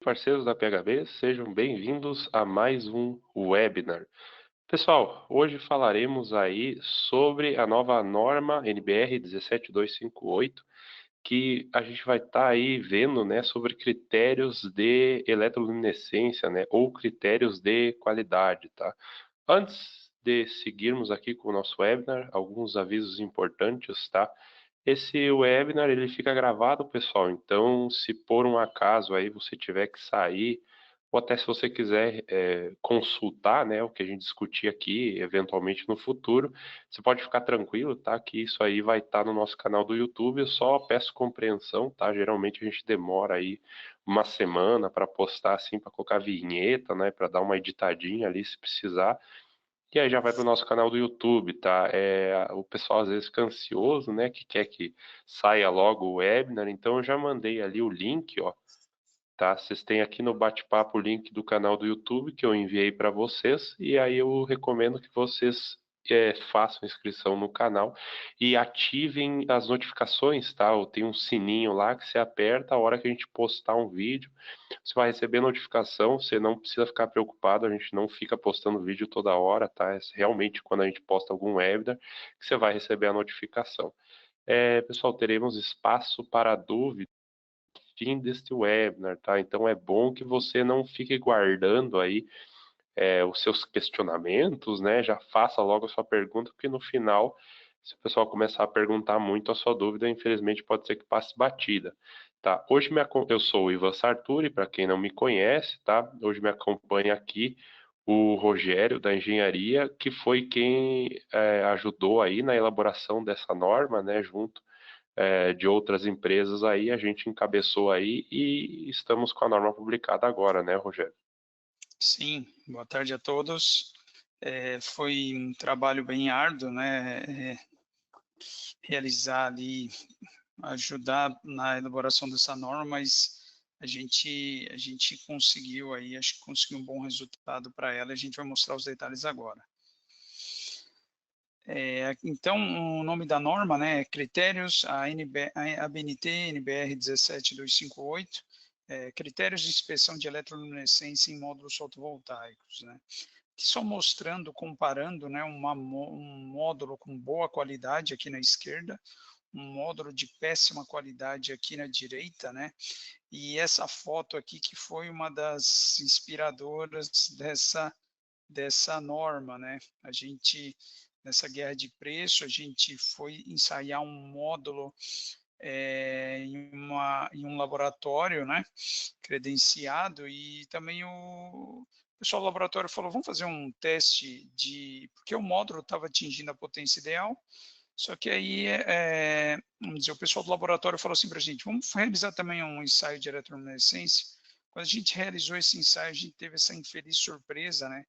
parceiros da PHB, sejam bem-vindos a mais um webinar. Pessoal, hoje falaremos aí sobre a nova norma NBR 17258, que a gente vai estar aí vendo, né, sobre critérios de eletroluminescência, né, ou critérios de qualidade, tá? Antes de seguirmos aqui com o nosso webinar, alguns avisos importantes, tá? Esse webinar ele fica gravado, pessoal. Então, se por um acaso aí você tiver que sair, ou até se você quiser consultar, né, o que a gente discutir aqui, eventualmente no futuro, você pode ficar tranquilo, tá? Que isso aí vai estar no nosso canal do YouTube. Eu só peço compreensão, tá? Geralmente a gente demora aí uma semana para postar assim, para colocar vinheta, né, para dar uma editadinha ali se precisar. E aí já vai para o nosso canal do YouTube, tá? O pessoal às vezes fica ansioso, né? Que quer que saia logo o webinar. Então eu já mandei ali o link, ó. Tá? Vocês têm aqui no bate-papo o link do canal do YouTube que eu enviei para vocês. E aí eu recomendo que vocês façam inscrição no canal e ativem as notificações, tá? Tem um sininho lá que você aperta a hora que a gente postar um vídeo. Você vai receber notificação, você não precisa ficar preocupado, a gente não fica postando vídeo toda hora, tá? É realmente quando a gente posta algum webinar que você vai receber a notificação. Pessoal, teremos espaço para dúvidas no fim deste webinar, tá? Então é bom que você não fique guardando aí os seus questionamentos, né? Já faça logo a sua pergunta, porque no final, se o pessoal começar a perguntar muito a sua dúvida, infelizmente pode ser que passe batida. Tá? Eu sou o Ivan Sarturi, para quem não me conhece, tá? Hoje me acompanha aqui o Rogério da Engenharia, que foi quem ajudou aí na elaboração dessa norma, né? Junto de outras empresas aí, a gente encabeçou aí e estamos com a norma publicada agora, né, Rogério? Sim, boa tarde a todos. Foi um trabalho bem árduo, né? Realizar ali, ajudar na elaboração dessa norma, mas a gente conseguiu aí, acho que conseguiu um bom resultado para ela. A gente vai mostrar os detalhes agora. Então, o nome da norma, né, é Critérios, a ABNT NBR 17258, Critérios de inspeção de eletroluminescência em módulos fotovoltaicos, né? Só mostrando, comparando, né, um módulo com boa qualidade aqui na esquerda, um módulo de péssima qualidade aqui na direita, né? E essa foto aqui que foi uma das inspiradoras dessa norma, né? A gente, nessa guerra de preço, a gente foi ensaiar um módulo em um laboratório, né, credenciado, e também o pessoal do laboratório falou, vamos fazer um teste porque o módulo estava atingindo a potência ideal, só que aí, vamos dizer, o pessoal do laboratório falou assim para a gente, vamos realizar também um ensaio de eletroluminescência. Quando a gente realizou esse ensaio, a gente teve essa infeliz surpresa, né,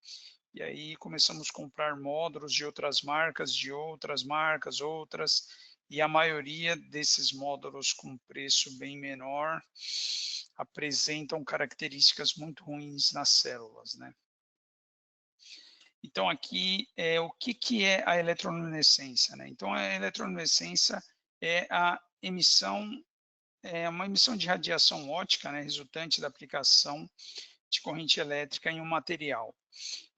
e aí começamos a comprar módulos de outras marcas, e a maioria desses módulos com preço bem menor apresentam características muito ruins nas células, né? Então aqui o que é a eletroluminescência, né? Então a eletroluminescência é uma emissão de radiação óptica, né, resultante da aplicação de corrente elétrica em um material.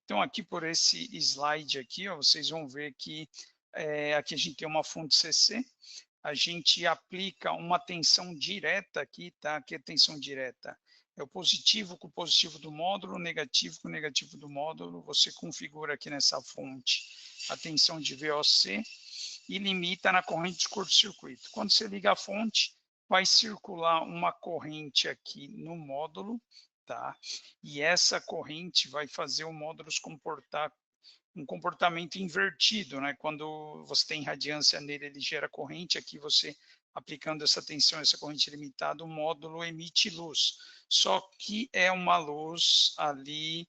Então, aqui por esse slide aqui, ó, vocês vão ver que aqui a gente tem uma fonte CC, a gente aplica uma tensão direta aqui, tá? Aqui a tensão direta é o positivo com o positivo do módulo, o negativo com o negativo do módulo. Você configura aqui nessa fonte a tensão de VOC e limita na corrente de curto-circuito. Quando você liga a fonte, vai circular uma corrente aqui no módulo, tá? E essa corrente vai fazer o módulo se comportar um comportamento invertido, né? Quando você tem radiância nele, ele gera corrente, aqui você aplicando essa tensão, essa corrente limitada, o módulo emite luz. Só que é uma luz ali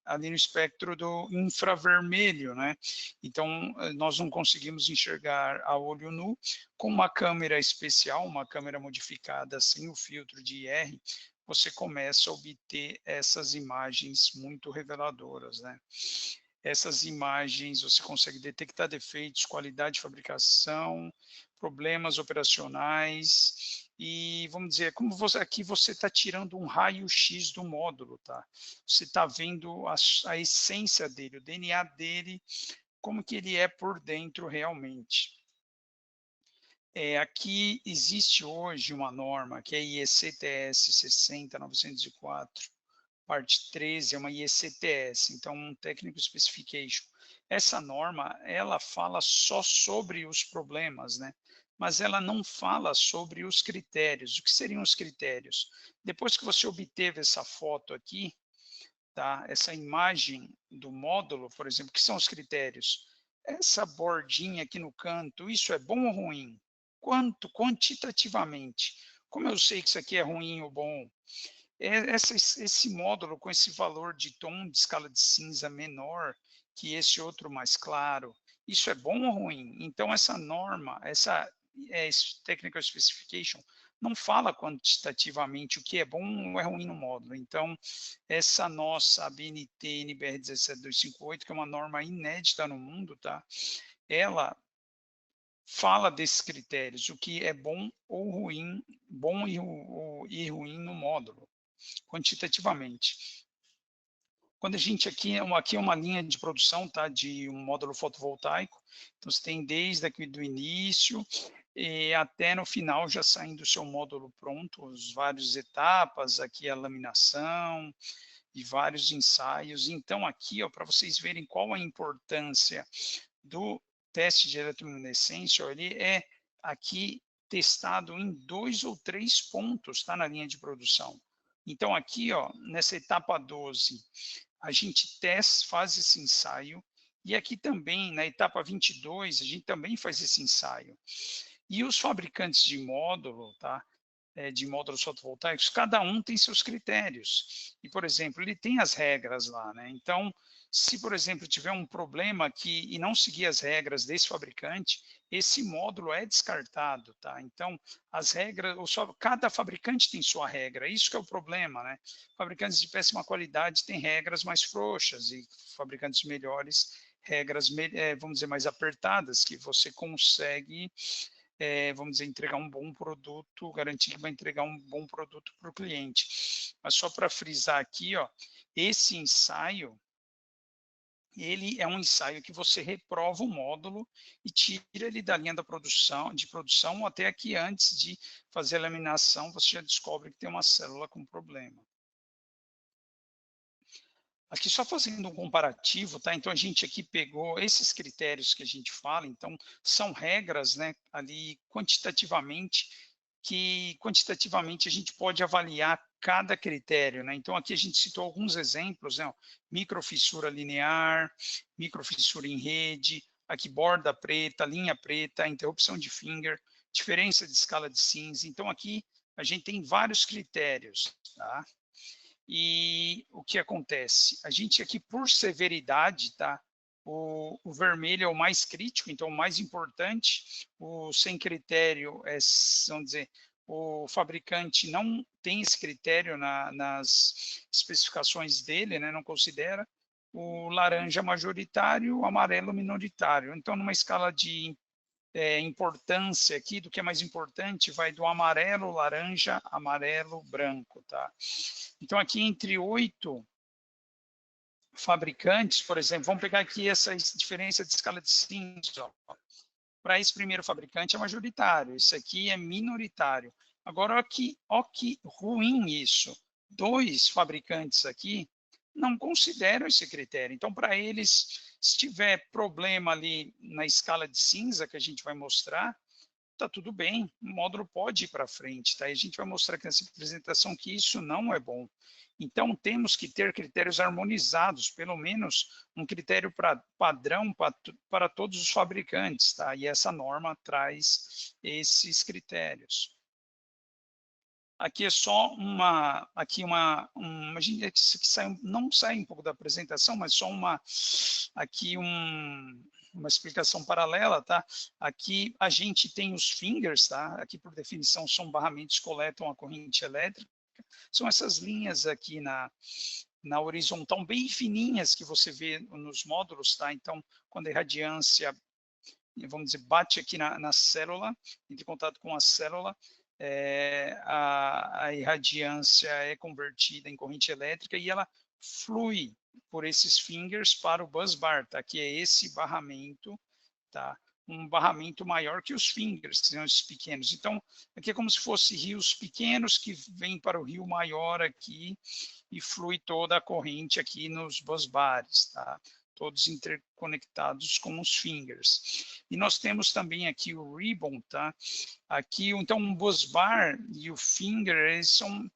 ali no espectro do infravermelho, né? Então, nós não conseguimos enxergar a olho nu. Com uma câmera especial, uma câmera modificada sem o filtro de IR, você começa a obter essas imagens muito reveladoras, né? Essas imagens você consegue detectar defeitos, qualidade de fabricação, problemas operacionais e vamos dizer, como aqui você está tirando um raio-x do módulo, tá? Você está vendo a essência dele, o DNA dele, como que ele é por dentro realmente. Aqui existe hoje uma norma, que é a IEC-TS 60904, parte 13, é uma IEC-TS, então um Technical Specification. Essa norma, ela fala só sobre os problemas, né? Mas ela não fala sobre os critérios. O que seriam os critérios? Depois que você obteve essa foto aqui, tá? Essa imagem do módulo, por exemplo, que são os critérios? Essa bordinha aqui no canto, isso é bom ou ruim? Quanto, quantitativamente? Como eu sei que isso aqui é ruim ou bom? Esse módulo com esse valor de tom de escala de cinza menor que esse outro mais claro, isso é bom ou ruim? Então, essa norma, essa Technical Specification, não fala quantitativamente o que é bom ou é ruim no módulo. Então, essa nossa BNT NBR 17258, que é uma norma inédita no mundo, tá? Ela fala desses critérios, o que é bom ou ruim, bom e ruim no módulo, quantitativamente. Quando a gente aqui é uma linha de produção, tá, de um módulo fotovoltaico, então você tem desde aqui do início e até no final já saindo o seu módulo pronto, as várias etapas, aqui a laminação e vários ensaios. Então aqui, ó, para vocês verem qual a importância do teste de eletroluminescência, ó, ele é aqui testado em 2 ou 3 pontos, tá, na linha de produção. Então aqui, ó, nessa etapa 12, a gente faz esse ensaio, e aqui também, na etapa 22, a gente também faz esse ensaio. E os fabricantes de módulo, tá? De módulos fotovoltaicos, cada um tem seus critérios. E, por exemplo, ele tem as regras lá, né? Então, se, por exemplo, tiver um problema aqui e não seguir as regras desse fabricante, esse módulo é descartado, tá? Então, as regras, cada fabricante tem sua regra, isso que é o problema, né? Fabricantes de péssima qualidade têm regras mais frouxas e fabricantes melhores, regras, vamos dizer, mais apertadas, que você consegue vamos dizer, entregar um bom produto, garantir que vai entregar um bom produto para o cliente. Mas só para frisar aqui, ó, esse ensaio, ele é um ensaio que você reprova o módulo e tira ele da linha de produção até aqui antes de fazer a laminação, você já descobre que tem uma célula com problema. Aqui só fazendo um comparativo, tá? Então a gente aqui pegou esses critérios que a gente fala, então são regras, né, ali quantitativamente, que quantitativamente a gente pode avaliar cada critério, né? Então aqui a gente citou alguns exemplos, né? Microfissura linear, microfissura em rede, aqui borda preta, linha preta, interrupção de finger, diferença de escala de cinza. Então aqui a gente tem vários critérios, tá? E o que acontece? A gente aqui, por severidade, tá? O vermelho é o mais crítico, então o mais importante. O sem critério é, vamos dizer, o fabricante não tem esse critério nas especificações dele, né? Não considera. O laranja majoritário, o amarelo minoritário. Então, numa escala de importância aqui, do que é mais importante, vai do amarelo, laranja, amarelo, branco, tá? Então, aqui entre 8 fabricantes, por exemplo, vamos pegar aqui essa diferença de escala de cinza. Para esse primeiro fabricante é majoritário, esse aqui é minoritário. Agora, ó que ruim isso. 2 fabricantes aqui não consideram esse critério. Então, para eles, se tiver problema ali na escala de cinza que a gente vai mostrar, tá tudo bem, o módulo pode ir para frente, tá? E a gente vai mostrar aqui nessa apresentação que isso não é bom. Então, temos que ter critérios harmonizados, pelo menos um critério padrão para todos os fabricantes, tá? E essa norma traz esses critérios. Aqui é só isso aqui não sai um pouco da apresentação, mas só aqui uma explicação paralela, tá? Aqui a gente tem os fingers, tá? Aqui por definição são barramentos que coletam a corrente elétrica. São essas linhas aqui na horizontal bem fininhas que você vê nos módulos, tá? Então, quando a irradiância, vamos dizer, bate aqui na célula, entra em contato com a célula, a irradiância é convertida em corrente elétrica e ela flui por esses fingers para o busbar, tá? Que é esse barramento, tá? Um barramento maior que os fingers, que são esses pequenos. Então, aqui é como se fosse rios pequenos que vêm para o rio maior aqui e flui toda a corrente aqui nos busbars, tá? Todos interconectados com os fingers. E nós temos também aqui o ribbon, tá? Aqui, então, o busbar e o finger, eles são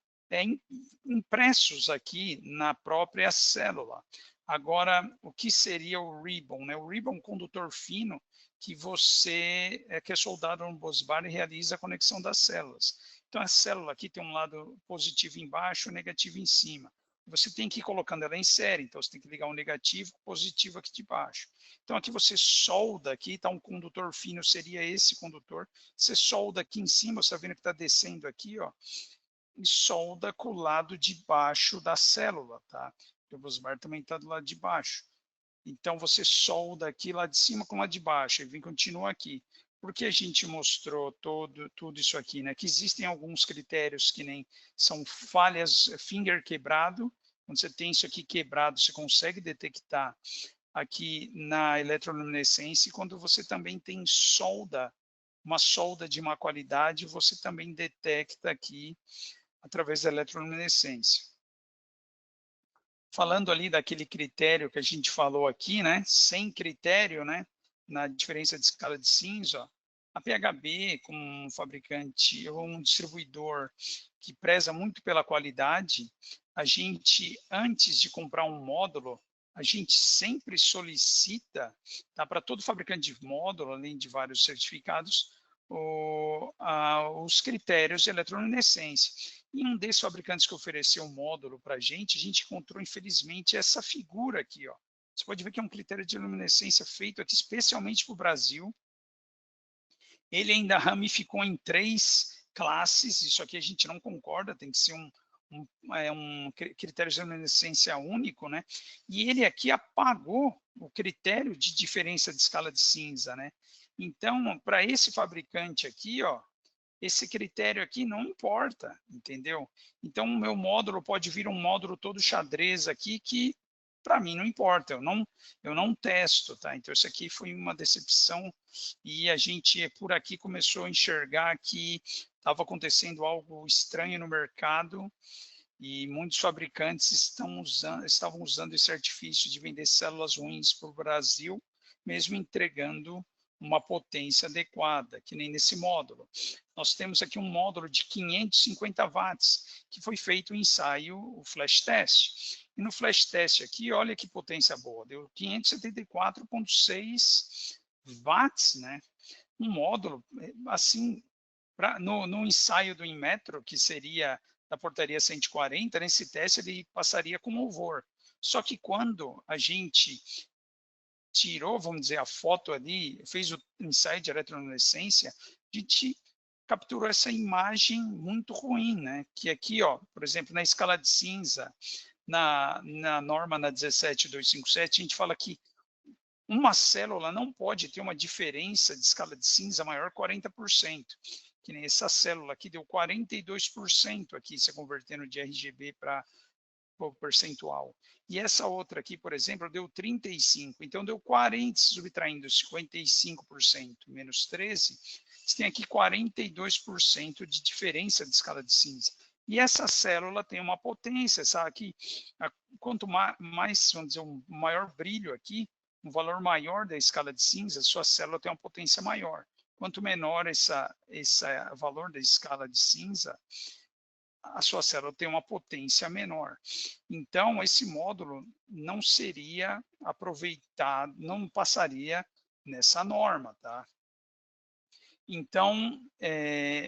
impressos aqui na própria célula. Agora, o que seria o ribbon? Né? O ribbon é um condutor fino que você que é soldado no busbar e realiza a conexão das células. Então, a célula aqui tem um lado positivo embaixo e negativo em cima. Você tem que ir colocando ela em série, então você tem que ligar o negativo e o positivo aqui de baixo. Então, aqui você solda, aqui está um condutor fino, seria esse condutor. Você solda aqui em cima, você está vendo que está descendo aqui, ó, e solda com o lado de baixo da célula, tá? O busbar também está do lado de baixo. Então, você solda aqui lá de cima com lá de baixo, e vem continua aqui. Por que a gente mostrou tudo isso aqui? Né? Que existem alguns critérios que nem são falhas, finger quebrado. Quando você tem isso aqui quebrado, você consegue detectar aqui na eletroluminescência. E quando você também tem solda, uma solda de má qualidade, você também detecta aqui através da eletroluminescência. Falando ali daquele critério que a gente falou aqui, né? Sem critério, né? Na diferença de escala de cinza, a PHB, como um fabricante ou um distribuidor que preza muito pela qualidade, a gente, antes de comprar um módulo, a gente sempre solicita, tá, para todo fabricante de módulo, além de vários certificados, os critérios de eletroluminescência. E um desses fabricantes que ofereceu um módulo para a gente encontrou, infelizmente, essa figura aqui. Ó. Você pode ver que é um critério de luminescência feito aqui especialmente para o Brasil. Ele ainda ramificou em 3 classes, isso aqui a gente não concorda, tem que ser um critério de luminescência único, né? E ele aqui apagou o critério de diferença de escala de cinza, né? Então, para esse fabricante aqui, ó, esse critério aqui não importa, entendeu? Então, o meu módulo pode vir um módulo todo xadrez aqui que, para mim, não importa, eu não testo, tá? Então, isso aqui foi uma decepção e a gente, por aqui, começou a enxergar que estava acontecendo algo estranho no mercado e muitos fabricantes estavam usando esse artifício de vender células ruins para o Brasil, mesmo entregando uma potência adequada, que nem nesse módulo. Nós temos aqui um módulo de 550 watts, que foi feito o ensaio, o flash test. E no flash test aqui, olha que potência boa, deu 574,6 watts, né? Um módulo, assim, no ensaio do Inmetro, que seria da portaria 140, nesse teste ele passaria com louvor. Só que quando a gente tirou, vamos dizer, a foto ali, fez o ensaio de eletroluminescência, a gente capturou essa imagem muito ruim, né? Que aqui, ó, por exemplo, na escala de cinza, na norma na 17257, a gente fala que uma célula não pode ter uma diferença de escala de cinza maior que 40%. Que nem essa célula aqui deu 42% aqui, se convertendo de RGB para o percentual. E essa outra aqui, por exemplo, deu 35%. Então, deu 40%, subtraindo 55% menos 13%, você tem aqui 42% de diferença de escala de cinza. E essa célula tem uma potência, sabe? Que quanto mais, vamos dizer, um maior brilho aqui, um valor maior da escala de cinza, sua célula tem uma potência maior. Quanto menor esse valor da escala de cinza, a sua célula tem uma potência menor. Então, esse módulo não seria aproveitado, não passaria nessa norma, tá? Então,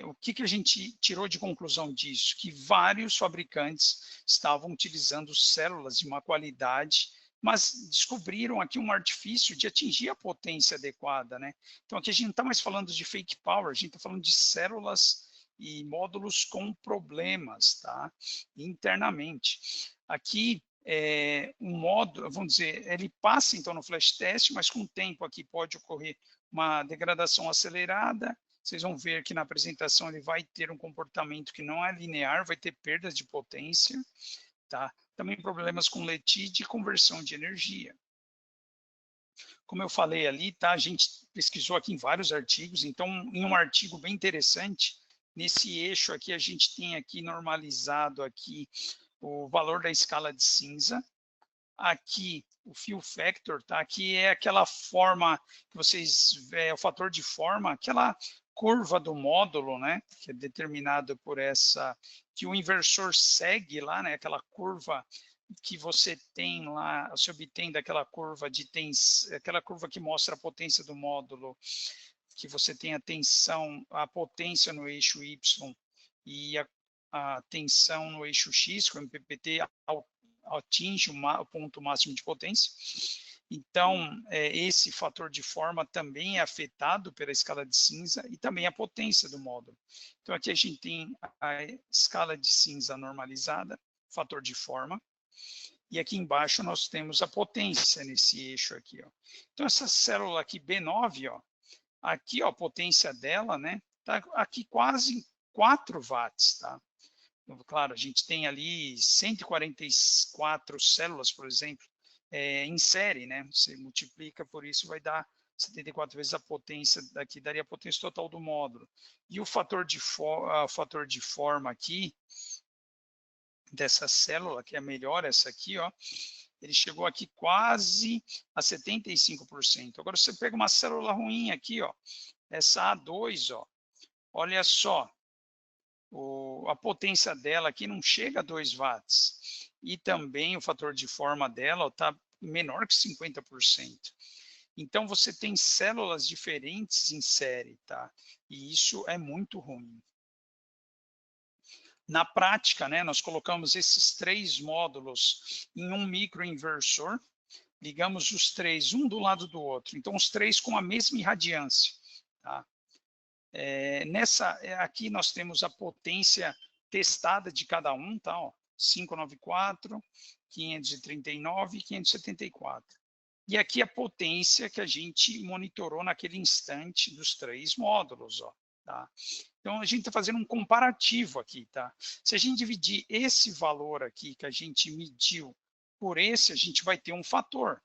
o que a gente tirou de conclusão disso? Que vários fabricantes estavam utilizando células de má qualidade, mas descobriram aqui um artifício de atingir a potência adequada, né? Então, aqui a gente não está mais falando de fake power, a gente está falando de células e módulos com problemas, tá? Internamente. Aqui, um módulo, vamos dizer, ele passa então no flash test, mas com o tempo aqui pode ocorrer uma degradação acelerada vocês vão ver que na apresentação ele vai ter um comportamento que não é linear, vai ter perdas de potência, tá? Também problemas com LETI e conversão de energia. Como eu falei ali, tá? A gente pesquisou aqui em vários artigos, então em um artigo bem interessante, nesse eixo aqui a gente tem aqui normalizado aqui o valor da escala de cinza, aqui o fill factor, tá? Aqui é aquela forma que vocês, o fator de forma, aquela curva do módulo, né? Que é determinada por essa, que o inversor segue lá, né? Aquela curva que você tem lá, você obtém daquela curva de tensão, aquela curva que mostra a potência do módulo, que você tem a tensão, a potência no eixo Y e a tensão no eixo X, com o MPPT atinge o ponto máximo de potência. Então, esse fator de forma também é afetado pela escala de cinza e também a potência do módulo. Então, aqui a gente tem a escala de cinza normalizada, fator de forma, e aqui embaixo nós temos a potência nesse eixo aqui, ó. Então, essa célula aqui, B9, ó, aqui, ó, a potência dela, né, tá aqui quase 4 watts, tá? Claro, a gente tem ali 144 células, por exemplo, em série, né? Você multiplica por isso, vai dar 74 vezes a potência daqui, daria a potência total do módulo. E o fator de forma aqui, dessa célula, que é melhor essa aqui, ó, ele chegou aqui quase a 75%. Agora, você pega uma célula ruim aqui, ó, essa A2, ó, olha só, a potência dela aqui não chega a 2 watts. E também o fator de forma dela está menor que 50%. Então, você tem células diferentes em série, tá? E isso é muito ruim. Na prática, né, nós colocamos esses 3 módulos em um microinversor, ligamos os 3, um do lado do outro. Então, os 3 com a mesma irradiância, tá? Aqui nós temos a potência testada de cada um, tá? Ó, 594, 539 e 574. E aqui a potência que a gente monitorou naquele instante dos 3 módulos, ó, tá? Então, a gente está fazendo um comparativo aqui, tá? Se a gente dividir esse valor aqui que a gente mediu por esse, a gente vai ter um fator.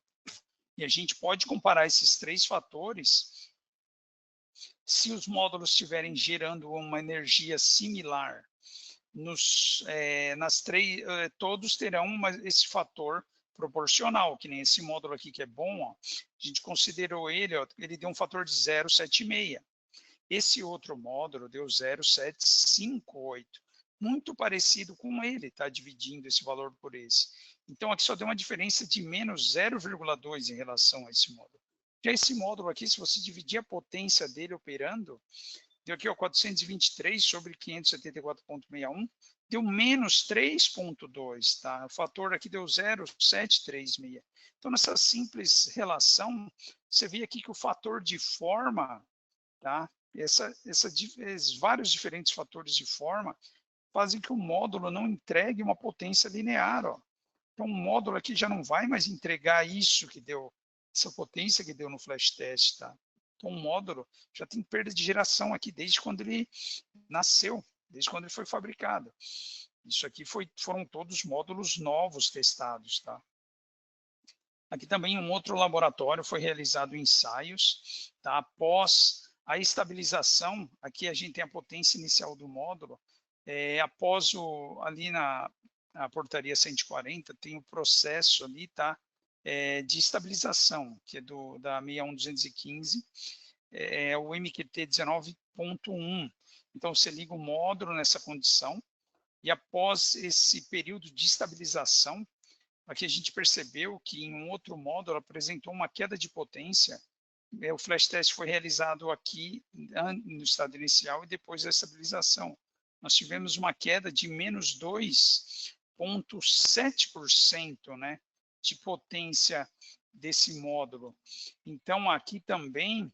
E a gente pode comparar esses 3 fatores se os módulos estiverem gerando uma energia similar. Todos terão esse fator proporcional, que nem esse módulo aqui que é bom, ó, a gente considerou ele, ó, ele deu um fator de 0,76. Esse outro módulo deu 0,758, muito parecido com ele, tá? Dividindo esse valor por esse. Então, aqui só deu uma diferença de menos 0,2 em relação a esse módulo. Já esse módulo aqui, se você dividir a potência dele operando, deu aqui, ó, 423 sobre 574,61, deu menos 3,2, tá? O fator aqui deu 0,736. Então, nessa simples relação, você vê aqui que o fator de forma, tá? Esses vários diferentes fatores de forma fazem que o módulo não entregue uma potência linear, ó. Então, o módulo aqui já não vai mais entregar isso que deu, essa potência que deu no flash test, tá? Então, o módulo já tem perda de geração aqui desde quando ele nasceu, desde quando ele foi fabricado. Isso aqui foram todos módulos novos testados, tá? Aqui também um outro laboratório foi realizado ensaios, tá? Após a estabilização, aqui a gente tem a potência inicial do módulo, após ali na portaria 140, tem o processo ali, tá? De estabilização, que é da 61215, o MQT 19.1. Então, você liga o módulo nessa condição, e após esse período de estabilização, aqui a gente percebeu que em um outro módulo apresentou uma queda de potência. O flash test foi realizado aqui no estado inicial e depois da estabilização. Nós tivemos uma queda de menos 2,7%, né, de potência desse módulo. Então, aqui também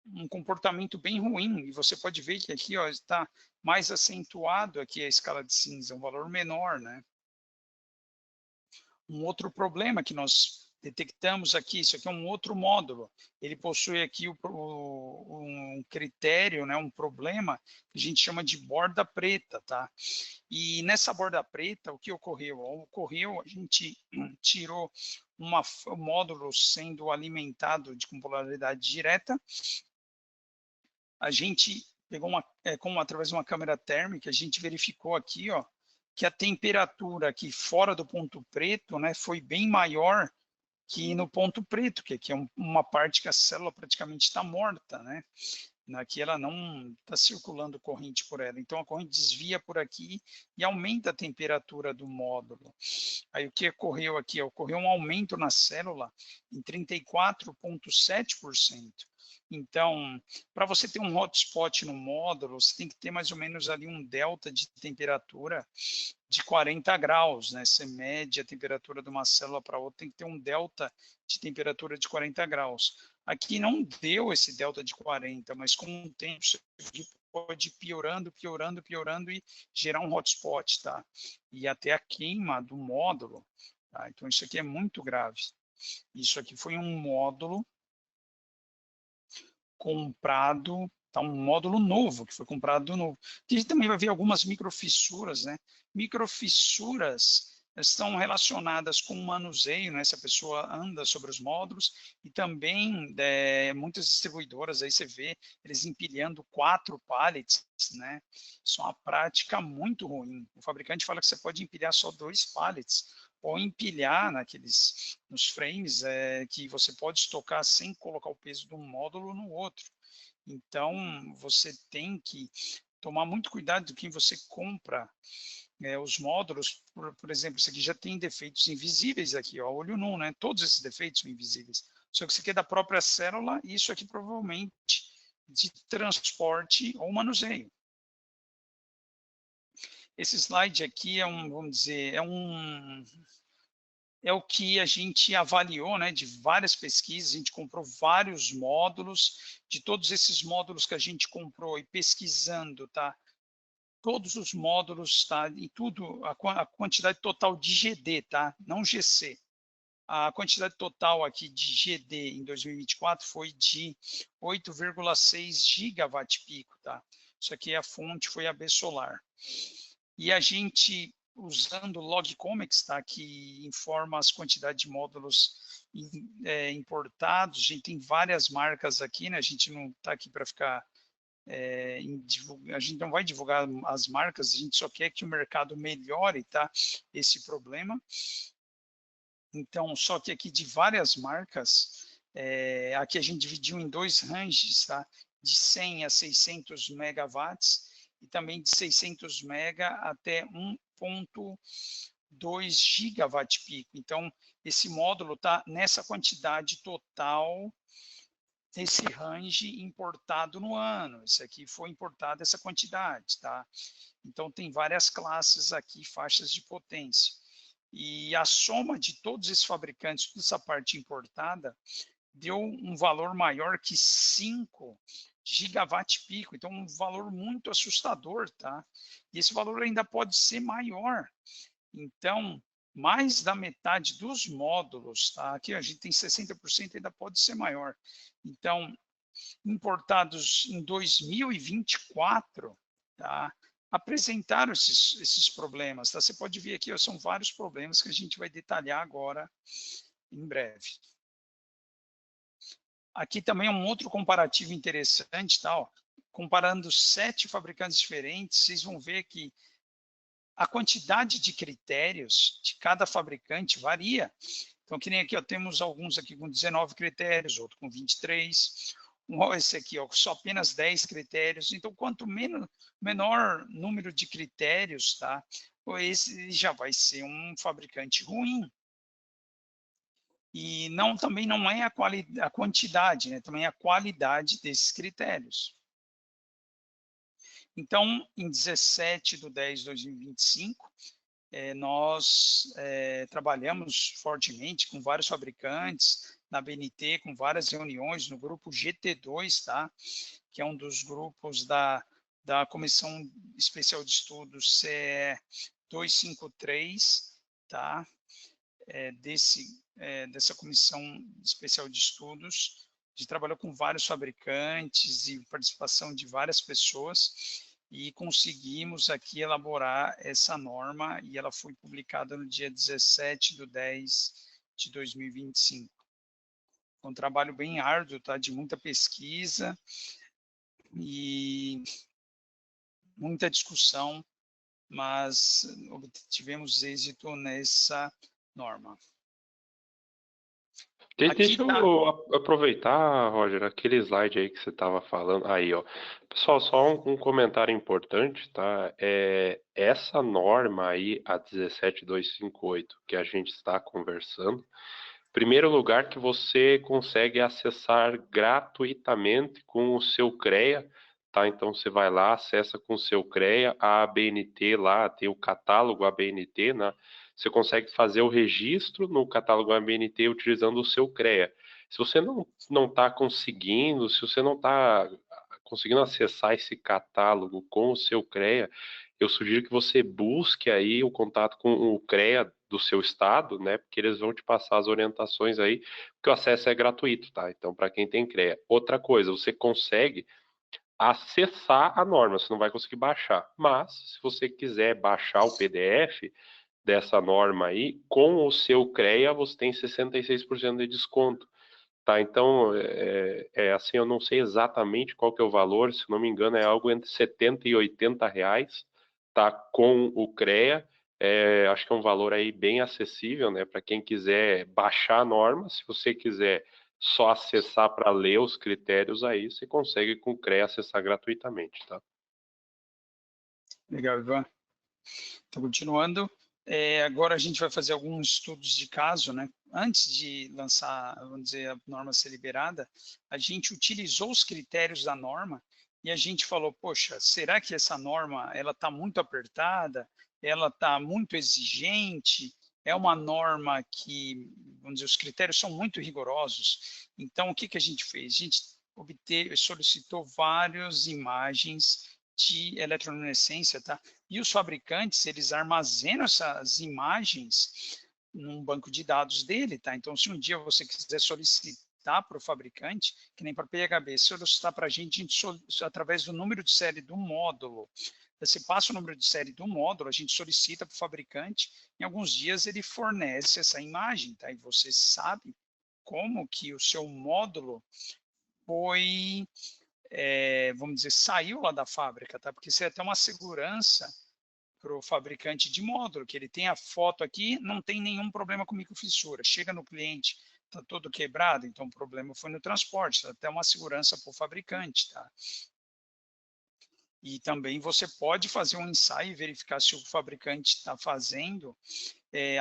um comportamento bem ruim, e você pode ver que aqui ó, está mais acentuado aqui a escala de cinza, um valor menor, né? Um outro problema que nós detectamos aqui, isso aqui é um outro módulo, ele possui aqui um critério, né, um problema que a gente chama de borda preta, tá? E nessa borda preta, o que ocorreu? Ocorreu, a gente tirou um módulo sendo alimentado com polaridade direta, a gente pegou através de uma câmera térmica, a gente verificou aqui, ó, que a temperatura aqui fora do ponto preto, né, foi bem maior que no ponto preto, que aqui é uma parte que a célula praticamente está morta, né? Aqui ela não está circulando corrente por ela, então a corrente desvia por aqui e aumenta a temperatura do módulo. Aí o que ocorreu aqui? Ocorreu um aumento na célula em 34,7%. Então, para você ter um hotspot no módulo, você tem que ter mais ou menos ali um delta de temperatura de 40 graus, né? Você mede a temperatura de uma célula para outra, tem que ter um delta de temperatura de 40 graus. Aqui não deu esse delta de 40, mas com o tempo você pode ir piorando, piorando, piorando e gerar um hotspot, tá? E até a queima do módulo, tá? Então isso aqui é muito grave. Isso aqui foi um módulo comprado, tá? Um módulo novo, que foi comprado novo. E a gente também vai ver algumas microfissuras, né? Microfissuras estão relacionadas com o manuseio, né? Se a pessoa anda sobre os módulos, e também muitas distribuidoras, aí você vê eles empilhando 4 pallets, né? Isso é uma prática muito ruim. O fabricante fala que você pode empilhar só 2 pallets, ou empilhar nos frames que você pode estocar sem colocar o peso de um módulo no outro. Então, você tem que tomar muito cuidado com quem você compra os módulos. Por exemplo, isso aqui já tem defeitos invisíveis aqui, ó, olho nu, né? Todos esses defeitos são invisíveis. Só que isso aqui é da própria célula, e isso aqui provavelmente de transporte ou manuseio. Esse slide aqui vamos dizer, é o que a gente avaliou, né, de várias pesquisas, a gente comprou vários módulos, de todos esses módulos que a gente comprou e pesquisando, tá? Todos os módulos, tá? E tudo, a quantidade total de GD, tá? Não GC. A quantidade total aqui de GD em 2024 foi de 8,6 gigawatt-pico, tá? Isso aqui a fonte foi a B Solar. E a gente, usando o Logcomex, tá, que informa as quantidades de módulos importados, a gente tem várias marcas aqui, né? A gente não está aqui para ficar a gente não vai divulgar as marcas, a gente só quer que o mercado melhore, tá, esse problema. Então, só que aqui de várias marcas, aqui a gente dividiu em 2 ranges, tá, de 100 a 600 megawatts, e também de 600 mega até 1,2 gigawatt-pico. Então, esse módulo está nessa quantidade total, esse range importado no ano. Esse aqui foi importado essa quantidade, tá? Então, tem várias classes aqui, faixas de potência. E a soma de todos esses fabricantes, toda essa parte importada, deu um valor maior que 5 gigawatt-pico. Então, um valor muito assustador, tá? E esse valor ainda pode ser maior. Então, mais da metade dos módulos, tá? Aqui a gente tem 60%, ainda pode ser maior. Então, importados em 2024, tá? Apresentaram esses problemas, tá? Você pode ver aqui, ó, são vários problemas que a gente vai detalhar agora em breve. Aqui também é um outro comparativo interessante, tá? Ó, comparando 7 fabricantes diferentes, vocês vão ver que a quantidade de critérios de cada fabricante varia. Então, que nem aqui, ó, temos alguns aqui com 19 critérios, outro com 23, esse aqui, ó, só apenas 10 critérios. Então, quanto menor número de critérios, tá, esse já vai ser um fabricante ruim. E também não é a quantidade, né, também é a qualidade desses critérios. Então, em 17/10/2025, nós trabalhamos fortemente com vários fabricantes, na BNT, com várias reuniões no grupo GT2, tá? Que é um dos grupos da Comissão Especial de Estudos CE 253, tá? dessa comissão especial de estudos. A gente trabalhou com vários fabricantes e participação de várias pessoas e conseguimos aqui elaborar essa norma e ela foi publicada no dia 17/10/2025. Um trabalho bem árduo, tá? De muita pesquisa e muita discussão, mas tivemos êxito nessa norma. Deixa eu aproveitar, Roger, aquele slide aí que você estava falando. Aí, ó. Pessoal, só um comentário importante, tá? Essa norma aí, a 17258, que a gente está conversando, em primeiro lugar que você consegue acessar gratuitamente com o seu CREA, tá? Então você vai lá, acessa com o seu CREA, a ABNT lá, tem o catálogo ABNT, né? Você consegue fazer o registro no catálogo ABNT utilizando o seu CREA. Se você não está conseguindo, se você não está conseguindo acessar esse catálogo com o seu CREA, eu sugiro que você busque aí o contato com o CREA do seu estado, né? Porque eles vão te passar as orientações aí, porque o acesso é gratuito, tá? Então, para quem tem CREA. Outra coisa, você consegue acessar a norma, você não vai conseguir baixar. Mas, se você quiser baixar o PDF dessa norma aí, com o seu CREA, você tem 66% de desconto. Tá, então, assim, eu não sei exatamente qual que é o valor, se não me engano, é algo entre 70 e 80 reais, tá, com o CREA. Acho que é um valor aí bem acessível, né, para quem quiser baixar a norma. Se você quiser só acessar para ler os critérios aí, você consegue com o CREA acessar gratuitamente, tá? Legal, Ivan. Então, continuando, agora a gente vai fazer alguns estudos de caso, né? Antes de lançar, vamos dizer, a norma ser liberada, a gente utilizou os critérios da norma e a gente falou, poxa, será que essa norma ela está muito apertada? Ela está muito exigente? É uma norma que, vamos dizer, os critérios são muito rigorosos. Então, o que que a gente fez? A gente solicitou várias imagens de eletroluminescência, tá? E os fabricantes, eles armazenam essas imagens num banco de dados dele, tá? Então, se um dia você quiser solicitar para o fabricante, que nem para o PHB, solicitar para a gente através do número de série do módulo. Você passa o número de série do módulo, a gente solicita para o fabricante, em alguns dias ele fornece essa imagem, tá? E você sabe como que o seu módulo foi, vamos dizer, saiu lá da fábrica, tá? Porque isso é até uma segurança para o fabricante de módulo, que ele tem a foto aqui, não tem nenhum problema com microfissura. Chega no cliente, está todo quebrado, então o problema foi no transporte, até uma segurança para o fabricante, tá? E também você pode fazer um ensaio e verificar se o fabricante está fazendo,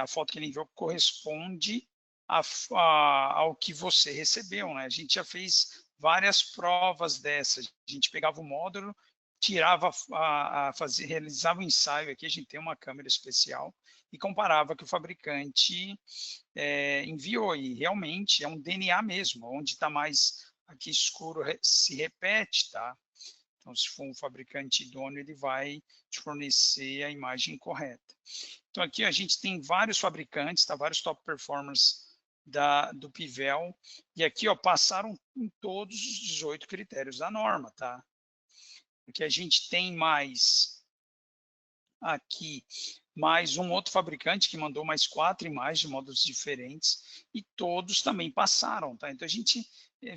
a foto que ele enviou corresponde ao que você recebeu, né? A gente já fez várias provas dessas. A gente pegava o módulo, tirava, realizava um ensaio aqui, a gente tem uma câmera especial, e comparava que o fabricante enviou, e realmente é um DNA mesmo, onde está mais aqui escuro se repete, tá? Então, se for um fabricante idôneo, ele vai te fornecer a imagem correta. Então, aqui a gente tem vários fabricantes, tá? Vários top performers do Pivel, e aqui ó, passaram em todos os 18 critérios da norma, tá? Porque a gente tem mais aqui, mais um outro fabricante que mandou mais 4 imagens de módulos diferentes, e todos também passaram, tá? Então a gente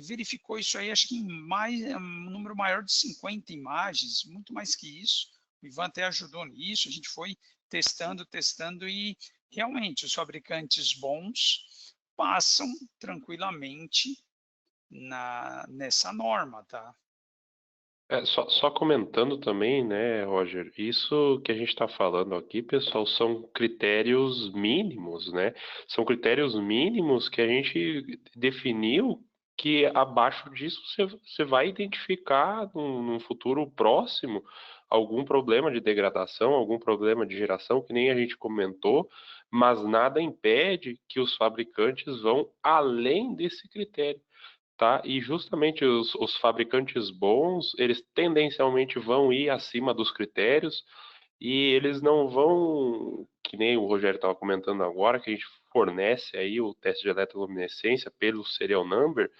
verificou isso aí, acho que em um número maior de 50 imagens, muito mais que isso. O Ivan até ajudou nisso, a gente foi testando, e realmente os fabricantes bons passam tranquilamente nessa norma, tá? Só comentando também, né, Roger, isso que a gente está falando aqui, pessoal, são critérios mínimos, né? São critérios mínimos que a gente definiu que abaixo disso você vai identificar num futuro próximo algum problema de degradação, algum problema de geração, que nem a gente comentou, mas nada impede que os fabricantes vão além desse critério. Tá? E justamente os fabricantes bons, eles tendencialmente vão ir acima dos critérios e eles não vão, que nem o Rogério estava comentando agora, que a gente fornece aí o teste de eletroluminescência pelo serial number,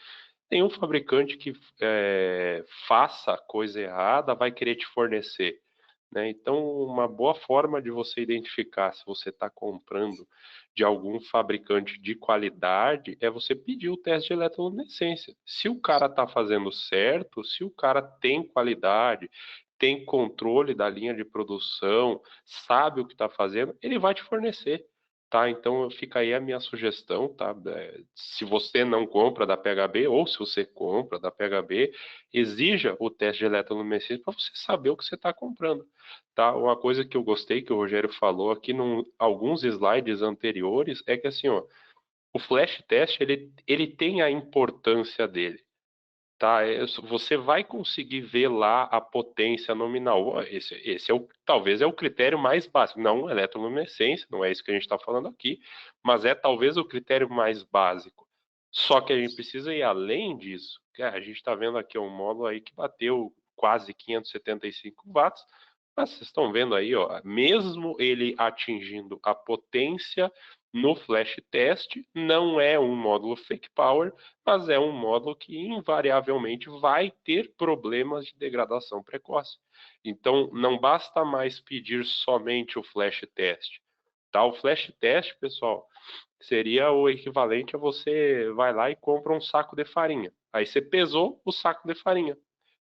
nenhum fabricante que faça coisa errada vai querer te fornecer, né? Então, uma boa forma de você identificar se você está comprando de algum fabricante de qualidade é você pedir o teste de eletroluminescência. Se o cara está fazendo certo, se o cara tem qualidade, tem controle da linha de produção, sabe o que está fazendo, ele vai te fornecer. Tá, então fica aí a minha sugestão, tá? Se você não compra da PHB ou se você compra da PHB, exija o teste de eletroluminescência para você saber o que você está comprando, tá? Uma coisa que eu gostei que o Rogério falou aqui em alguns slides anteriores é que assim, ó, o flash test ele tem a importância dele. Tá, você vai conseguir ver lá a potência nominal. Ó, esse talvez é o critério mais básico. Não eletroluminescência, não é isso que a gente está falando aqui, mas é talvez o critério mais básico. Só que a gente precisa ir além disso. A gente está vendo aqui um módulo aí que bateu quase 575 watts, mas vocês estão vendo aí, ó, mesmo ele atingindo a potência no flash test, não é um módulo fake power, mas é um módulo que invariavelmente vai ter problemas de degradação precoce. Então, não basta mais pedir somente o flash test. Tá? O flash test, pessoal, seria o equivalente a você vai lá e compra um saco de farinha. Aí você pesou o saco de farinha.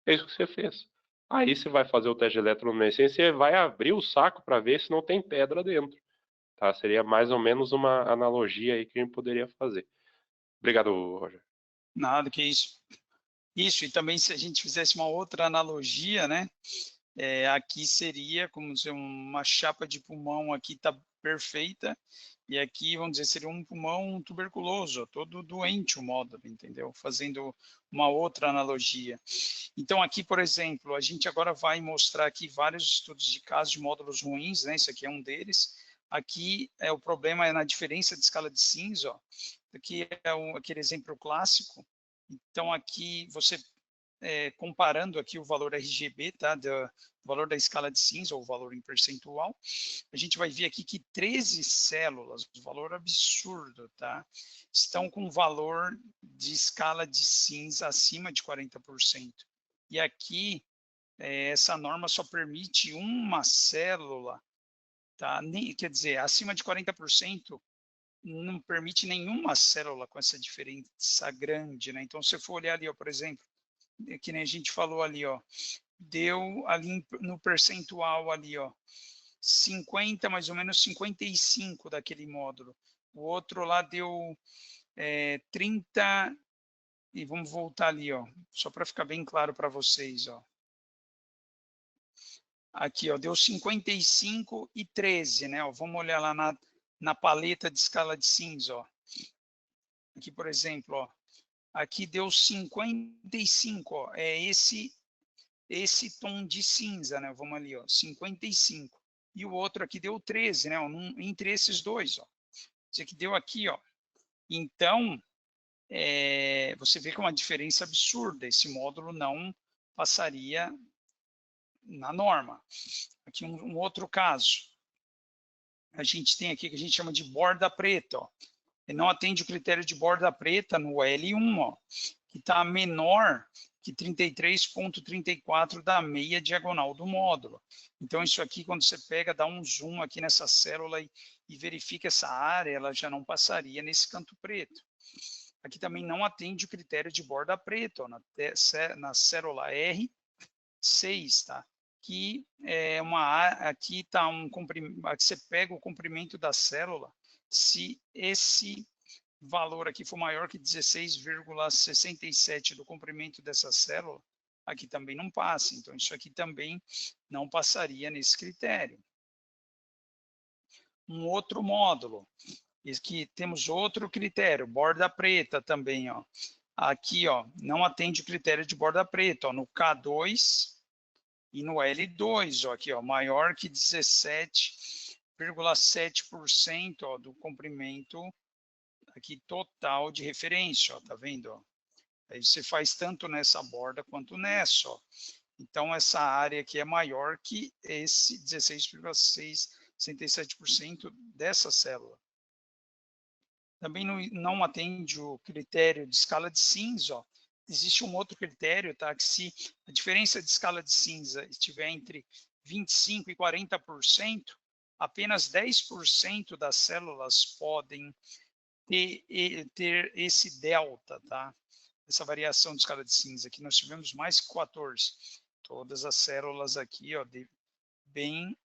É isso que você fez. Aí você vai fazer o teste de eletroluminescência e vai abrir o saco para ver se não tem pedra dentro. Tá? Seria mais ou menos uma analogia aí que a gente poderia fazer. Obrigado, Roger. Nada que isso. Isso, e também se a gente fizesse uma outra analogia, né? Aqui seria como dizer, uma chapa de pulmão aqui está perfeita, e aqui, vamos dizer, seria um pulmão tuberculoso, todo doente o módulo, entendeu? Fazendo uma outra analogia. Então, aqui, por exemplo, a gente agora vai mostrar aqui vários estudos de casos de módulos ruins, né? Isso aqui é um deles. Aqui, o problema é na diferença de escala de cinza, ó. Aqui é aquele exemplo clássico. Então, aqui você comparando aqui o valor RGB, tá, do valor da escala de cinza, ou o valor em percentual, a gente vai ver aqui que 13 células, um valor absurdo, tá, estão com valor de escala de cinza acima de 40%. E aqui, essa norma só permite uma célula, tá, quer dizer, acima de 40%, não permite nenhuma célula com essa diferença grande, né? Então, se for olhar ali, ó, por exemplo, que nem a gente falou ali, ó, deu ali no percentual ali, ó, 50, mais ou menos 55 daquele módulo. O outro lá deu 30, e vamos voltar ali, ó, só para ficar bem claro para vocês, ó. Aqui, ó, deu 55 e 13, né? Ó, vamos olhar lá na paleta de escala de cinza, ó. Aqui, por exemplo, ó, aqui deu 55, ó, é esse tom de cinza, né? Vamos ali, ó, 55. E o outro aqui deu 13, né? Entre esses dois, ó. Esse aqui deu aqui, ó. Então, você vê que é uma diferença absurda. Esse módulo não passaria na norma. Aqui um outro caso. A gente tem aqui que a gente chama de borda preta, ó. Ele não atende o critério de borda preta no L1, ó, que está menor que 33,34 da meia diagonal do módulo. Então, isso aqui, quando você pega, dá um zoom aqui nessa célula e verifica essa área, ela já não passaria nesse canto preto. Aqui também não atende o critério de borda preta, ó, na célula R6, tá? Que é aqui está aqui você pega o comprimento da célula, se esse valor aqui for maior que 16,67 do comprimento dessa célula, aqui também não passa. Então, isso aqui também não passaria nesse critério. Um outro módulo, aqui temos outro critério, borda preta também, ó. Aqui, ó, não atende o critério de borda preta, ó, no K2 e no L2, ó, aqui, ó, maior que 17,7% ó, do comprimento aqui total de referência, ó, tá vendo? Ó? Aí você faz tanto nessa borda quanto nessa, ó. Então, essa área aqui é maior que esse 16,67% dessa célula. Também não atende o critério de escala de cinza, ó. Existe um outro critério, tá? Que se a diferença de escala de cinza estiver entre 25% e 40%, apenas 10% das células podem ter esse delta, tá? Essa variação de escala de cinza. Aqui nós tivemos mais que 14. Todas as células aqui, ó, bem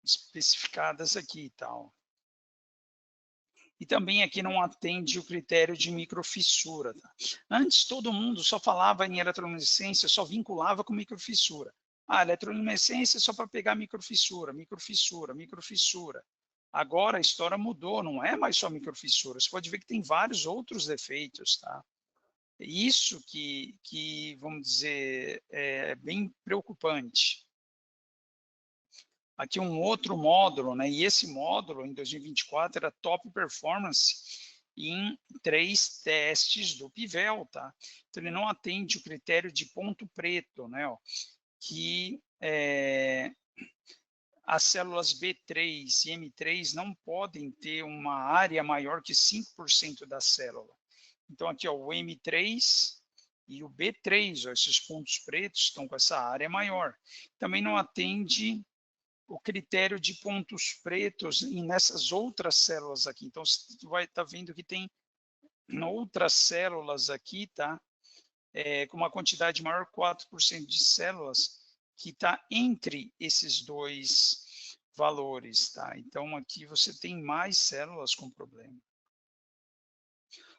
especificadas aqui e tal. E também aqui não atende o critério de microfissura. Tá? Antes, todo mundo só falava em eletroluminescência, só vinculava com microfissura. Ah, eletroluminescência é só para pegar microfissura, microfissura, microfissura. Agora a história mudou, não é mais só microfissura. Você pode ver que tem vários outros defeitos. Tá? Isso que vamos dizer, é bem preocupante. Aqui um outro módulo, né? E esse módulo, em 2024, era top performance em 3 testes do Pivel, tá? Então, ele não atende o critério de ponto preto, né? Ó, que as células B3 e M3 não podem ter uma área maior que 5% da célula. Então, aqui, ó, o M3 e o B3, ó, esses pontos pretos estão com essa área maior. Também não atende o critério de pontos pretos nessas outras células aqui. Então, você vai estar vendo que tem outras células aqui, tá? Com uma quantidade maior, 4% de células, que está entre esses dois valores, tá? Então, aqui você tem mais células com problema.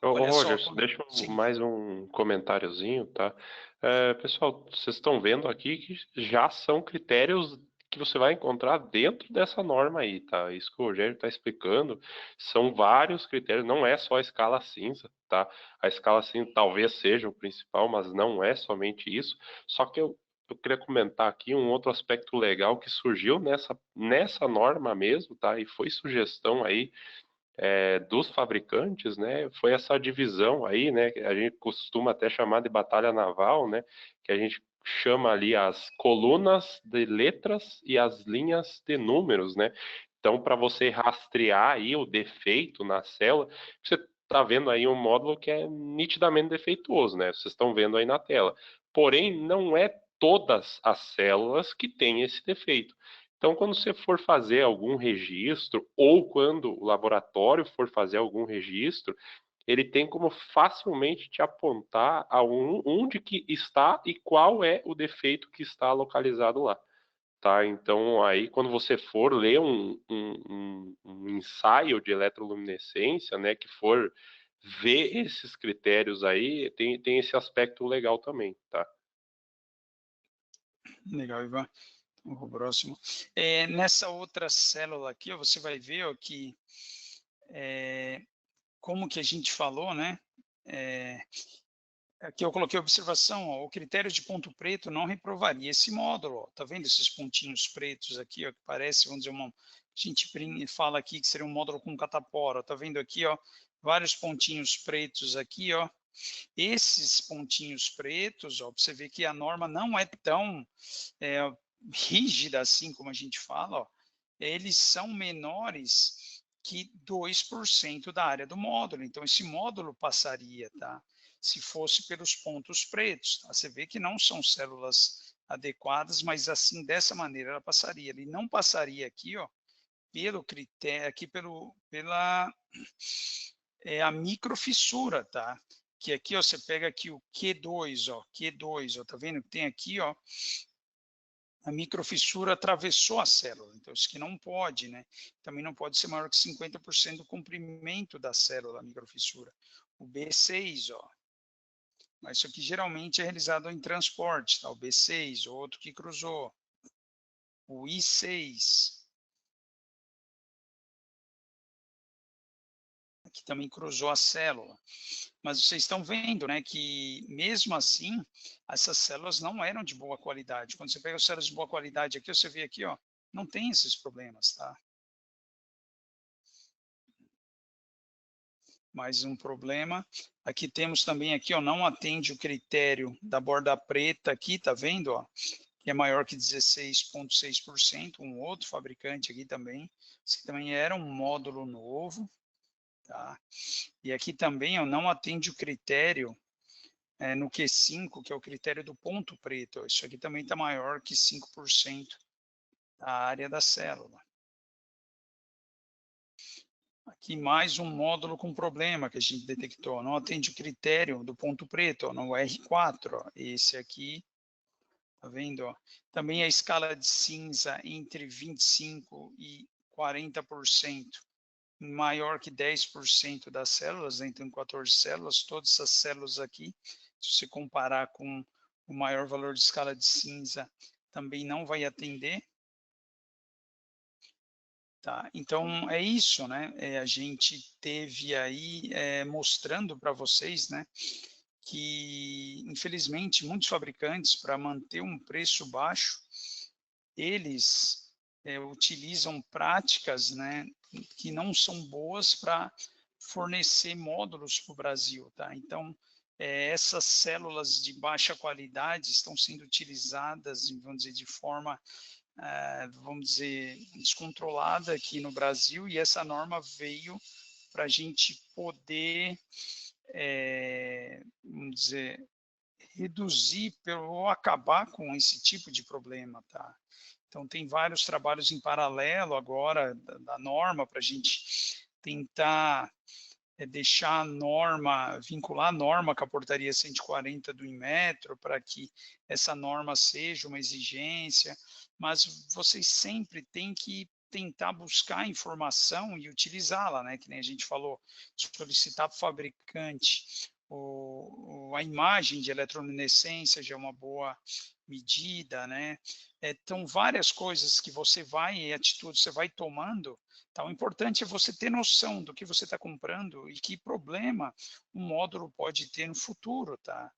Ô Olha só, Rogers, deixa sim. mais um comentáriozinho, tá? Pessoal, vocês estão vendo aqui que já são critérios que você vai encontrar dentro dessa norma aí, tá? Isso que o Rogério está explicando, são vários critérios, não é só a escala cinza, tá? A escala cinza talvez seja o principal, mas não é somente isso. Só que eu queria comentar aqui um outro aspecto legal que surgiu nessa norma mesmo, tá? E foi sugestão aí dos fabricantes, né, foi essa divisão aí, né, que a gente costuma até chamar de batalha naval, né, que a gente chama ali as colunas de letras e as linhas de números, né. Então, para você rastrear aí o defeito na célula, você está vendo aí um módulo que é nitidamente defeituoso, né? Vocês estão vendo aí na tela. Porém, não é todas as células que têm esse defeito. Então, quando você for fazer algum registro, ou quando o laboratório for fazer algum registro, ele tem como facilmente te apontar onde que está e qual é o defeito que está localizado lá. Tá? Então, aí, quando você for ler um ensaio de eletroluminescência, né, que for ver esses critérios aí, tem esse aspecto legal também, tá? Legal, Ivan. O próximo. Nessa outra célula aqui, ó, você vai ver ó, que como que a gente falou, né? Aqui eu coloquei observação, ó, o critério de ponto preto não reprovaria esse módulo. Ó, tá vendo esses pontinhos pretos aqui, ó, que parece, vamos dizer, a gente fala aqui que seria um módulo com catapora. Tá vendo aqui, ó, vários pontinhos pretos aqui, ó. Esses pontinhos pretos, ó, você vê que a norma não é tão rígida assim como a gente fala, ó, eles são menores que 2% da área do módulo. Então, esse módulo passaria, tá? Se fosse pelos pontos pretos. Tá? Você vê que não são células adequadas, mas assim, dessa maneira, ela passaria. Ele não passaria aqui, ó, pelo critério, aqui pela a microfissura, tá? Que aqui, ó, você pega aqui o Q2, ó, tá vendo que tem aqui, ó, a microfissura atravessou a célula, então isso que não pode, né? Também não pode ser maior que 50% do comprimento da célula, a microfissura. O B6, ó, mas isso aqui geralmente é realizado em transporte, tá? O B6, outro que cruzou. O I6, aqui também cruzou a célula. Mas vocês estão vendo, né, que mesmo assim, essas células não eram de boa qualidade. Quando você pega as células de boa qualidade aqui, você vê aqui, ó, não tem esses problemas, tá? Mais um problema. Aqui temos também aqui, ó, não atende o critério da borda preta aqui, tá vendo, ó? Que é maior que 16,6%, um outro fabricante aqui também. Esse também era um módulo novo. tá? E aqui também ó, não atende o critério no Q5, que é o critério do ponto preto. Ó, isso aqui também está maior que 5% da área da célula. Aqui mais um módulo com problema que a gente detectou. Não atende o critério do ponto preto, ó, no R4. Ó. Esse aqui, tá vendo? Ó? Também a escala de cinza entre 25% e 40%, maior que 10% das células, né? Então 14 células, todas essas células aqui, se você comparar com o maior valor de escala de cinza, também não vai atender. Tá, então é isso, né? A gente teve aí mostrando para vocês, né, que infelizmente muitos fabricantes, para manter um preço baixo, eles utilizam práticas, né, que não são boas para fornecer módulos para o Brasil, tá? Então essas células de baixa qualidade estão sendo utilizadas, vamos dizer, de forma vamos dizer, descontrolada aqui no Brasil, e essa norma veio para a gente poder, vamos dizer, reduzir ou acabar com esse tipo de problema, tá? Então, tem vários trabalhos em paralelo agora da norma para a gente tentar deixar a norma, vincular a norma com a portaria 140 do Inmetro, para que essa norma seja uma exigência, mas vocês sempre têm que tentar buscar informação e utilizá-la, né? Que nem a gente falou, solicitar para o fabricante a imagem de eletroluminescência já é uma boa medida, né? Então, várias coisas que você vai, atitudes você vai tomando. Então, o importante é você ter noção do que você está comprando e que problema um módulo pode ter no futuro, tá?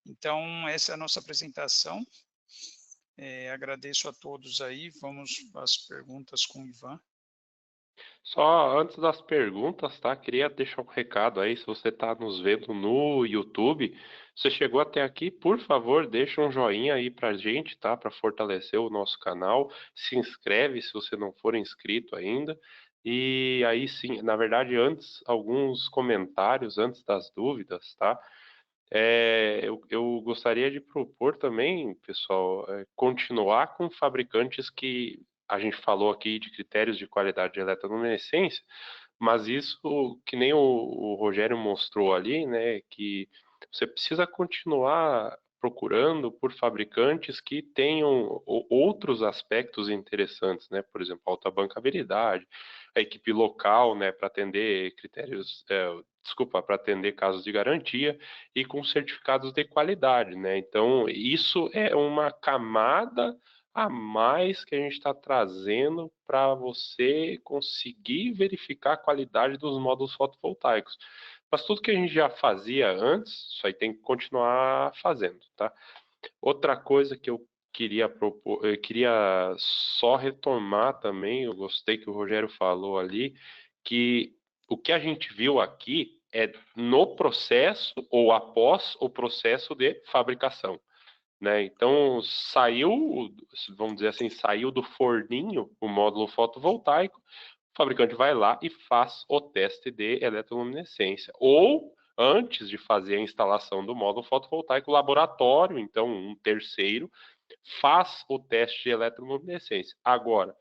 Então, essa é a nossa apresentação. Agradeço a todos aí. Vamos às perguntas com o Ivan. Só antes das perguntas, tá? Queria deixar um recado aí, se você está nos vendo no YouTube, você chegou até aqui, por favor, deixa um joinha aí pra gente, tá? Para fortalecer o nosso canal. Se inscreve se você não for inscrito ainda. E aí sim, na verdade, antes, alguns comentários antes das dúvidas, tá? Eu gostaria de propor também, pessoal, continuar com fabricantes que a gente falou aqui de critérios de qualidade de eletroluminescência, mas isso que nem o Rogério mostrou ali, né, que você precisa continuar procurando por fabricantes que tenham outros aspectos interessantes, né, por exemplo, alta bancabilidade, a equipe local, né, para atender critérios, desculpa, para atender casos de garantia e com certificados de qualidade, né? Então, isso é uma camada a mais que a gente está trazendo para você conseguir verificar a qualidade dos módulos fotovoltaicos. Mas tudo que a gente já fazia antes, isso aí tem que continuar fazendo, tá? Outra coisa que eu queria propor, eu queria só retomar também, eu gostei que o Rogério falou ali, que o que a gente viu aqui é no processo ou após o processo de fabricação, né? Então saiu, vamos dizer assim, saiu do forninho o módulo fotovoltaico, o fabricante vai lá e faz o teste de eletroluminescência. Ou antes de fazer a instalação do módulo fotovoltaico, o laboratório, então um terceiro, faz o teste de eletroluminescência. Agora,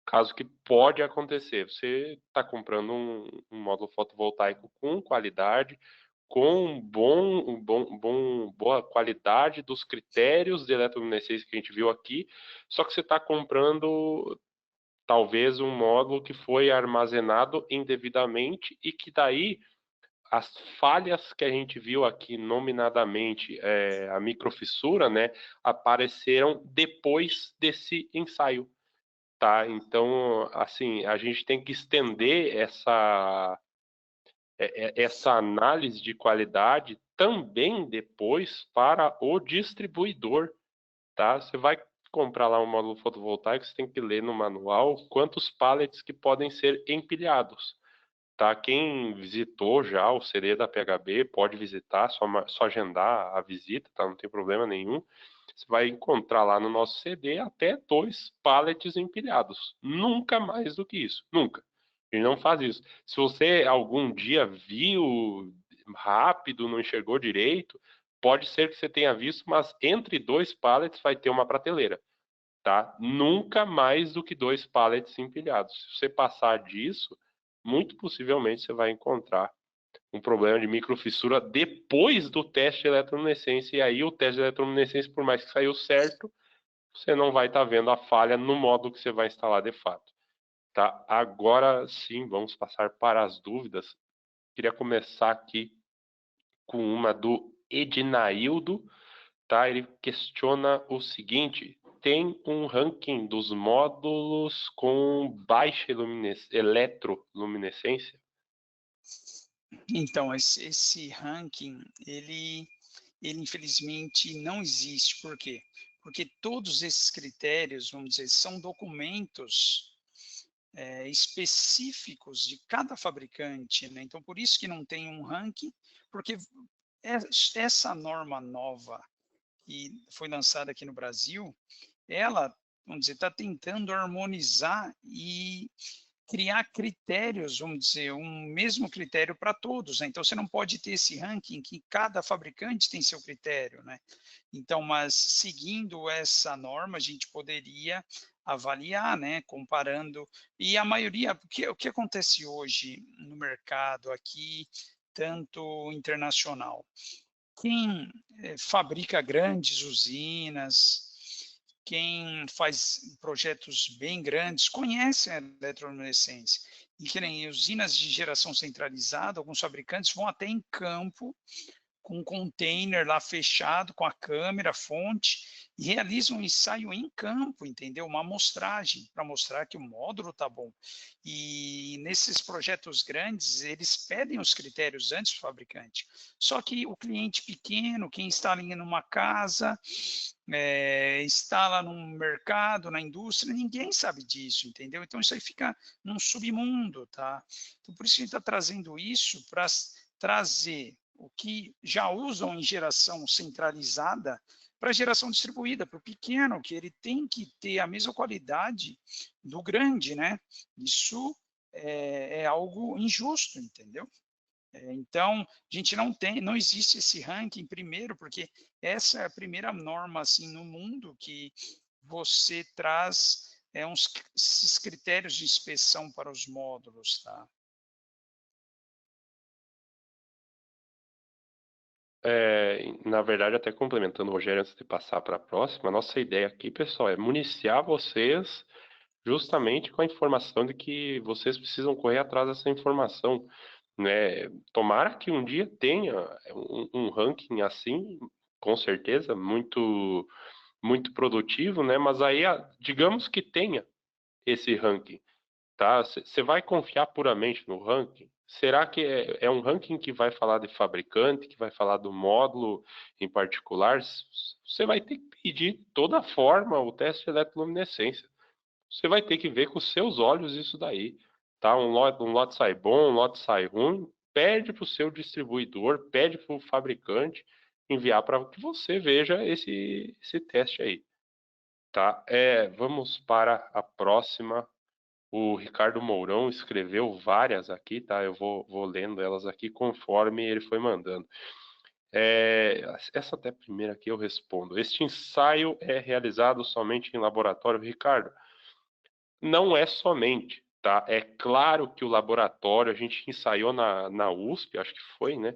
caso que pode acontecer, você está comprando um módulo fotovoltaico com qualidade, com boa qualidade dos critérios de eletroluminescência que a gente viu aqui, só que você está comprando talvez um módulo que foi armazenado indevidamente e que daí as falhas que a gente viu aqui nominadamente, a microfissura, né, apareceram depois desse ensaio, tá? Então, assim, a gente tem que estender essa análise de qualidade também depois para o distribuidor, tá? Você vai comprar lá um módulo fotovoltaico, você tem que ler no manual quantos pallets que podem ser empilhados, tá? Quem visitou já o CD da PHB pode visitar, só agendar a visita, tá? Não tem problema nenhum. Você vai encontrar lá no nosso CD até 2 pallets empilhados. Nunca mais do que isso, nunca. Ele não faz isso. Se você algum dia viu rápido, não enxergou direito, pode ser que você tenha visto, mas entre dois pallets vai ter uma prateleira, tá? Nunca mais do que dois pallets empilhados. Se você passar disso, muito possivelmente você vai encontrar um problema de microfissura depois do teste de eletroluminescência. E aí o teste de eletroluminescência, por mais que saiu certo, você não vai estar vendo a falha no módulo que você vai instalar de fato. Tá? Agora sim, vamos passar para as dúvidas. Queria começar aqui com uma do Ednaildo, tá? Ele questiona o seguinte: tem um ranking dos módulos com baixa eletroluminescência? Então, esse ranking, ele infelizmente não existe. Por quê? Porque todos esses critérios, vamos dizer, são documentos específicos de cada fabricante, né? Então, por isso que não tem um ranking, porque essa norma nova que foi lançada aqui no Brasil, ela, vamos dizer, está tentando harmonizar e criar critérios, vamos dizer, um mesmo critério para todos, né? Então você não pode ter esse ranking que cada fabricante tem seu critério, né? Então, mas seguindo essa norma, a gente poderia avaliar, né, comparando, e a maioria, o que acontece hoje no mercado aqui, tanto internacional, quem fabrica grandes usinas, quem faz projetos bem grandes, conhece a eletroluminescência. E que nem usinas de geração centralizada, alguns fabricantes vão até em campo, com um container lá fechado, com a câmera, fonte, e realiza um ensaio em campo, entendeu? Uma amostragem, para mostrar que o módulo está bom. E nesses projetos grandes, eles pedem os critérios antes do fabricante. Só que o cliente pequeno, quem está ali numa casa, instala num mercado, na indústria, ninguém sabe disso, entendeu? Então isso aí fica num submundo, tá? Então por isso que a gente está trazendo isso para trazer o que já usam em geração centralizada para geração distribuída, para o pequeno, que ele tem que ter a mesma qualidade do grande, né? Isso é algo injusto, entendeu? Então, a gente não existe esse ranking primeiro, porque essa é a primeira norma assim no mundo que você traz esses critérios de inspeção para os módulos, tá? Na verdade, até complementando o Rogério, antes de passar para a próxima, a nossa ideia aqui, pessoal, é municiar vocês justamente com a informação de que vocês precisam correr atrás dessa informação, né? Tomara que um dia tenha um ranking assim, com certeza, muito produtivo, né? Mas aí, digamos que tenha esse ranking, tá? Você vai confiar puramente no ranking? Será que é um ranking que vai falar de fabricante, que vai falar do módulo em particular? Você vai ter que pedir toda forma o teste de eletroluminescência. Você vai ter que ver com os seus olhos isso daí, tá? Um lote sai bom, um lote sai ruim, pede para o seu distribuidor, pede para o fabricante enviar para que você veja esse teste aí, tá? Vamos para a próxima. O Ricardo Mourão escreveu várias aqui, tá? Eu vou lendo elas aqui conforme ele foi mandando. Essa até primeira aqui eu respondo. Este ensaio é realizado somente em laboratório, Ricardo? Não é somente, tá? É claro que o laboratório, a gente ensaiou na USP, acho que foi, né?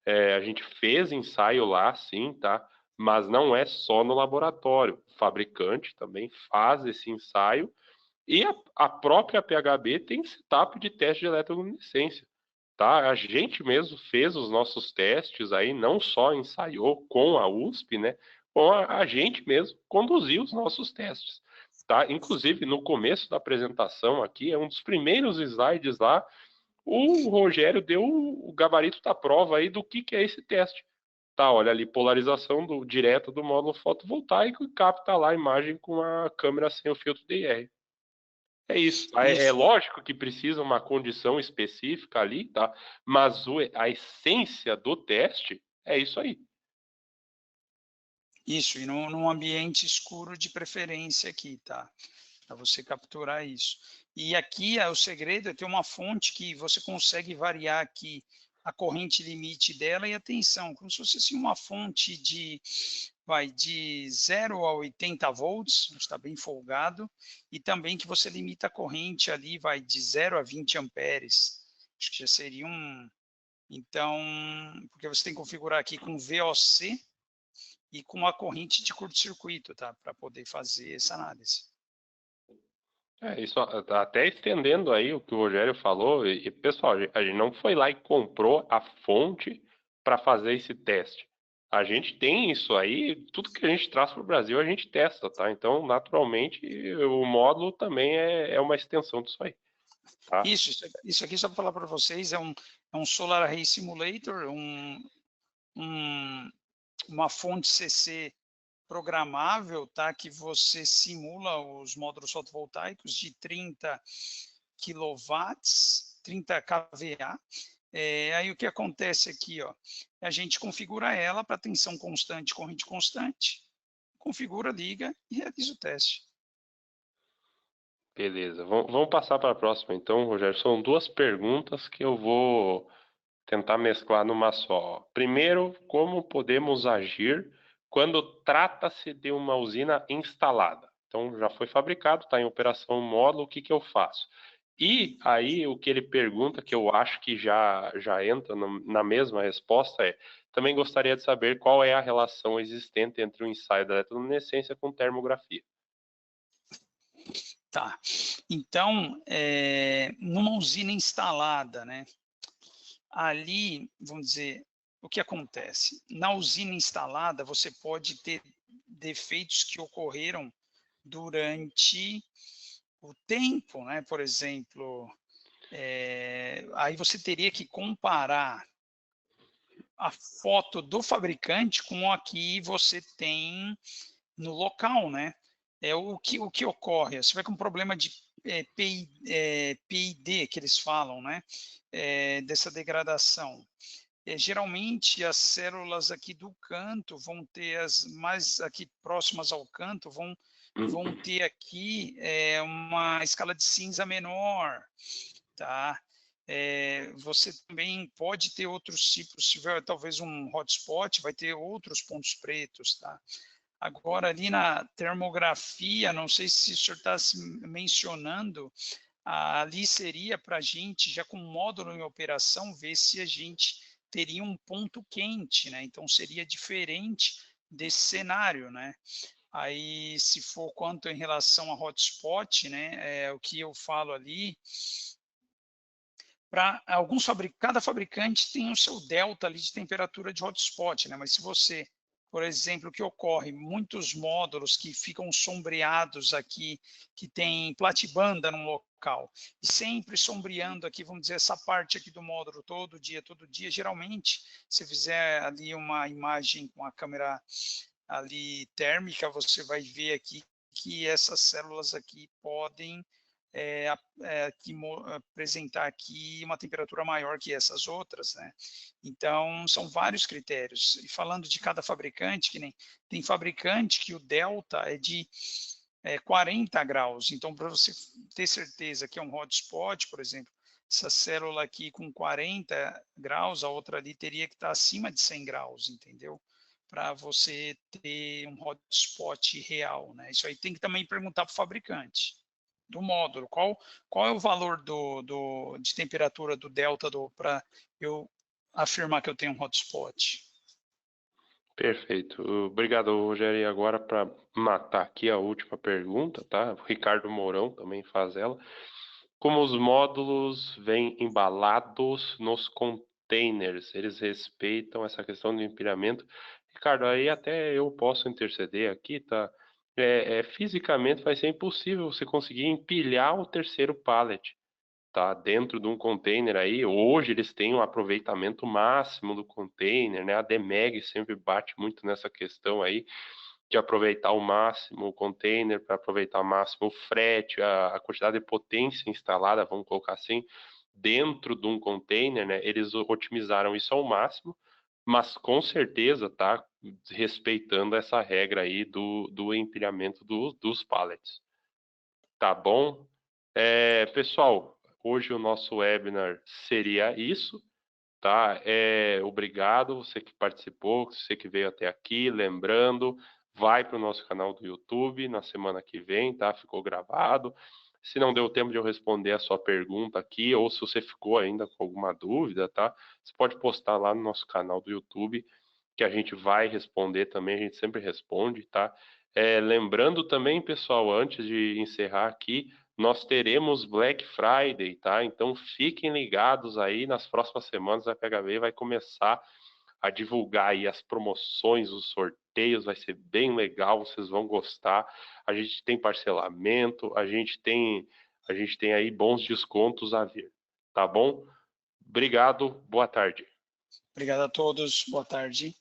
A gente fez ensaio lá, sim, tá? Mas não é só no laboratório. O fabricante também faz esse ensaio e a própria PHB tem setup de teste de eletroluminescência, tá? A gente mesmo fez os nossos testes aí, não só ensaiou com a USP, né? Com a gente mesmo conduziu os nossos testes, tá? Inclusive, no começo da apresentação aqui, é um dos primeiros slides lá, o Rogério deu o gabarito da prova aí do que é esse teste. Tá, olha ali, polarização direta do módulo fotovoltaico e capta lá a imagem com a câmera sem o filtro DIR. É isso. É Isso, lógico que precisa uma condição específica ali, tá? Mas a essência do teste é isso aí. isso, e num ambiente escuro de preferência aqui, tá? para você capturar isso. E aqui o segredo é ter uma fonte que você consegue variar aqui a corrente limite dela e a tensão, como se fosse assim, uma fonte de 0 a 80 volts, está bem folgado, e também que você limita a corrente ali, de 0 a 20 amperes. Acho que já seria então, porque você tem que configurar aqui com VOC e com a corrente de curto-circuito, tá? Para poder fazer essa análise. Isso até estendendo aí o que o Rogério falou, pessoal, a gente não foi lá e comprou a fonte para fazer esse teste. A gente tem isso aí, tudo que a gente traz para o Brasil a gente testa, tá? Então, naturalmente, o módulo também é uma extensão disso aí, tá? Isso aqui, só para falar para vocês, é um Solar Array Simulator, uma fonte CC programável, tá? Que você simula os módulos fotovoltaicos de 30 quilowatts, 30 kVA. Aí o que acontece aqui, ó, a gente configura ela para tensão constante, corrente constante, configura, liga e realiza o teste. Beleza, vamos passar para a próxima então, Rogério. São duas perguntas que eu vou tentar mesclar numa só. Primeiro, como podemos agir quando trata-se de uma usina instalada? Então, já foi fabricado, está em operação o módulo, o que eu faço? E aí, o que ele pergunta, que eu acho que já entra na mesma resposta, também gostaria de saber qual é a relação existente entre o ensaio da eletroluminescência com termografia. Tá, então, numa usina instalada, né? Ali, vamos dizer, o que acontece? Na usina instalada, você pode ter defeitos que ocorreram durante o tempo, né? Por exemplo, aí você teria que comparar a foto do fabricante com a que você tem no local, né? O que ocorre? Você vai com um problema de PID, que eles falam, né? Dessa degradação. Geralmente as células aqui do canto vão ter, as mais aqui próximas ao canto, vão ter aqui uma escala de cinza menor, tá? Você também pode ter outros tipos, se tiver talvez um hotspot, vai ter outros pontos pretos, tá? Agora, ali na termografia, não sei se o senhor está mencionando, ali seria para a gente, já com o módulo em operação, ver se a gente teria um ponto quente, né? Então, seria diferente desse cenário, né? Aí, se for quanto em relação a hotspot, né? O que eu falo ali, cada fabricante tem o seu delta ali de temperatura de hotspot, né? Mas se você, por exemplo, o que ocorre, muitos módulos que ficam sombreados aqui, que tem platibanda no local, e sempre sombreando aqui, vamos dizer, essa parte aqui do módulo todo dia, geralmente, se fizer ali uma imagem com a câmera ali térmica, você vai ver aqui que essas células aqui podem apresentar aqui uma temperatura maior que essas outras, né? Então, são vários critérios. E falando de cada fabricante, que nem tem fabricante que o delta é de 40 graus. Então, para você ter certeza que é um hotspot, por exemplo, essa célula aqui com 40 graus, a outra ali teria que estar acima de 100 graus, entendeu? Para você ter um hotspot real, né? Isso aí tem que também perguntar para o fabricante do módulo, qual é o valor de temperatura do delta para eu afirmar que eu tenho um hotspot. Perfeito. Obrigado, Rogério. E agora, para matar aqui a última pergunta, tá? O Ricardo Mourão também faz ela. Como os módulos vêm embalados nos containers, eles respeitam essa questão do empilhamento? Ricardo, aí até eu posso interceder aqui, tá? Fisicamente vai ser impossível você conseguir empilhar o terceiro pallet, tá? Dentro de um container aí. Hoje eles têm um aproveitamento máximo do container, né? A Demeg sempre bate muito nessa questão aí de aproveitar ao máximo o container, para aproveitar ao máximo o frete, a quantidade de potência instalada, vamos colocar assim, dentro de um container, né? Eles otimizaram isso ao máximo, mas com certeza, tá? Respeitando essa regra aí do empilhamento dos pallets. Tá bom? Pessoal, hoje o nosso webinar seria isso, tá? Obrigado, você que participou, você que veio até aqui. Lembrando, vai para o nosso canal do YouTube na semana que vem, tá? Ficou gravado. Se não deu tempo de eu responder a sua pergunta aqui, ou se você ficou ainda com alguma dúvida, tá? Você pode postar lá no nosso canal do YouTube, que a gente vai responder também, a gente sempre responde, tá? Lembrando também, pessoal, antes de encerrar aqui, nós teremos Black Friday, tá? Então fiquem ligados aí, nas próximas semanas a PHV vai começar a divulgar aí as promoções, os sorteios, vai ser bem legal, vocês vão gostar. A gente tem parcelamento, a gente tem aí bons descontos a vir, tá bom? Obrigado, boa tarde. Obrigado a todos, boa tarde.